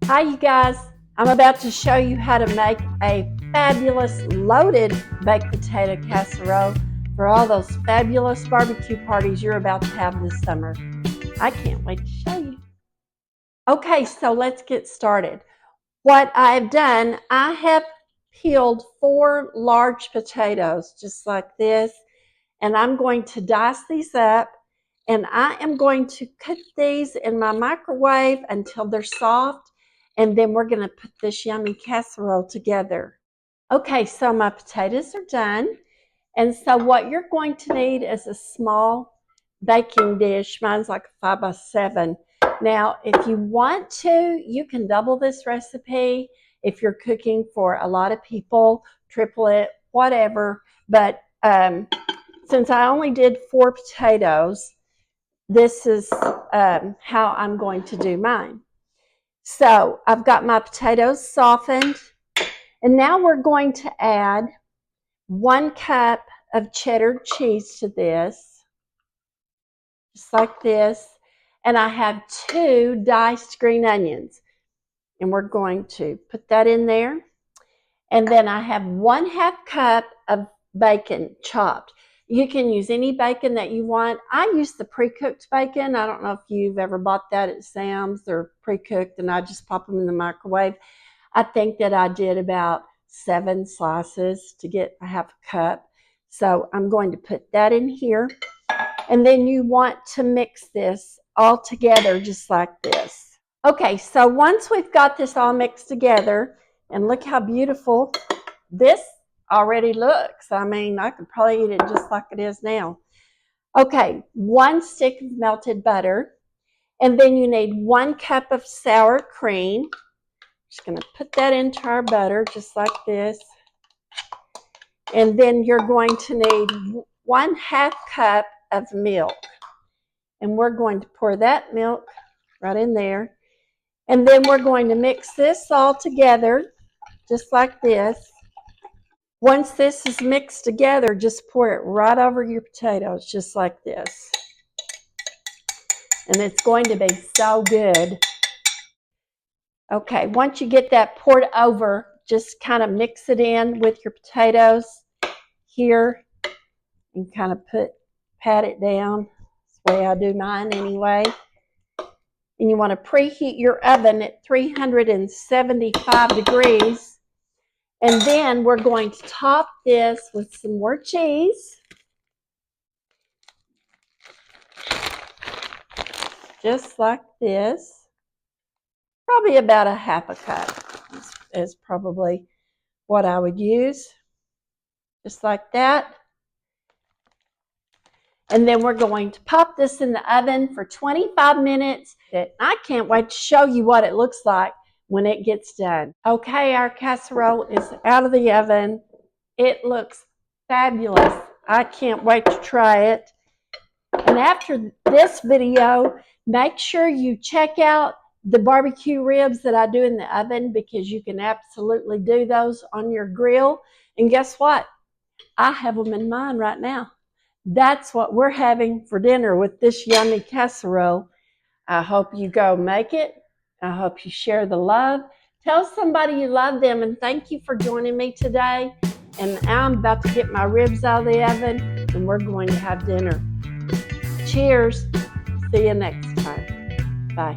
Hi you guys, I'm about to show you how to make a fabulous loaded baked potato casserole for all those fabulous barbecue parties you're about to have this summer. I can't wait to show you. Okay, so let's get started. What I've done, I have peeled 4 large potatoes just like this, and I'm going to dice these up, and I am going to cook these in my microwave until they're soft, and then we're going to put this yummy casserole together. Okay, so my potatoes are done, and so what you're going to need is a small baking dish. Mine's like a 5x7. Now, if you want to, you can double this recipe if you're cooking for a lot of people, triple it, whatever, but since I only did 4 potatoes, this is how I'm going to do mine. So I've got my potatoes softened, and now we're going to add 1 cup of cheddar cheese to this, just like this, and I have 2 diced green onions, and we're going to put that in there. And then I have 1/2 cup of bacon chopped. You can use any bacon that you want. I use the pre-cooked bacon. I don't know if you've ever bought that at Sam's. They're pre-cooked, and I just pop them in the microwave. I think that I did about 7 slices to get a 1/2 cup. So I'm going to put that in here. And then you want to mix this all together just like this. Okay, so once we've got this all mixed together, and look how beautiful this already looks. I mean, I could probably eat it just like it is now. Okay, 1 stick of melted butter, and then you need 1 cup of sour cream. Just going to put that into our butter just like this. And then you're going to need 1/2 cup of milk. And we're going to pour that milk right in there. And then we're going to mix this all together just like this. Once this is mixed together, just pour it right over your potatoes just like this. And it's going to be so good. Okay, once you get that poured over, just kind of mix it in with your potatoes here and kind of pat it down. That's the way I do mine anyway. And you want to preheat your oven at 375 degrees. And then we're going to top this with some more cheese. Just like this. Probably about a 1/2 cup is probably what I would use. Just like that. And then we're going to pop this in the oven for 25 minutes. I can't wait to show you what it looks like when it gets done. Okay, our casserole is out of the oven. It looks fabulous. I can't wait to try it. And after this video, make sure you check out the barbecue ribs that I do in the oven, because you can absolutely do those on your grill. And guess what? I have them in mine right now. That's what we're having for dinner with this yummy casserole. I hope you go make it. I hope you share the love. Tell somebody you love them, and thank you for joining me today. And I'm about to get my ribs out of the oven, and we're going to have dinner. Cheers. See you next time. Bye.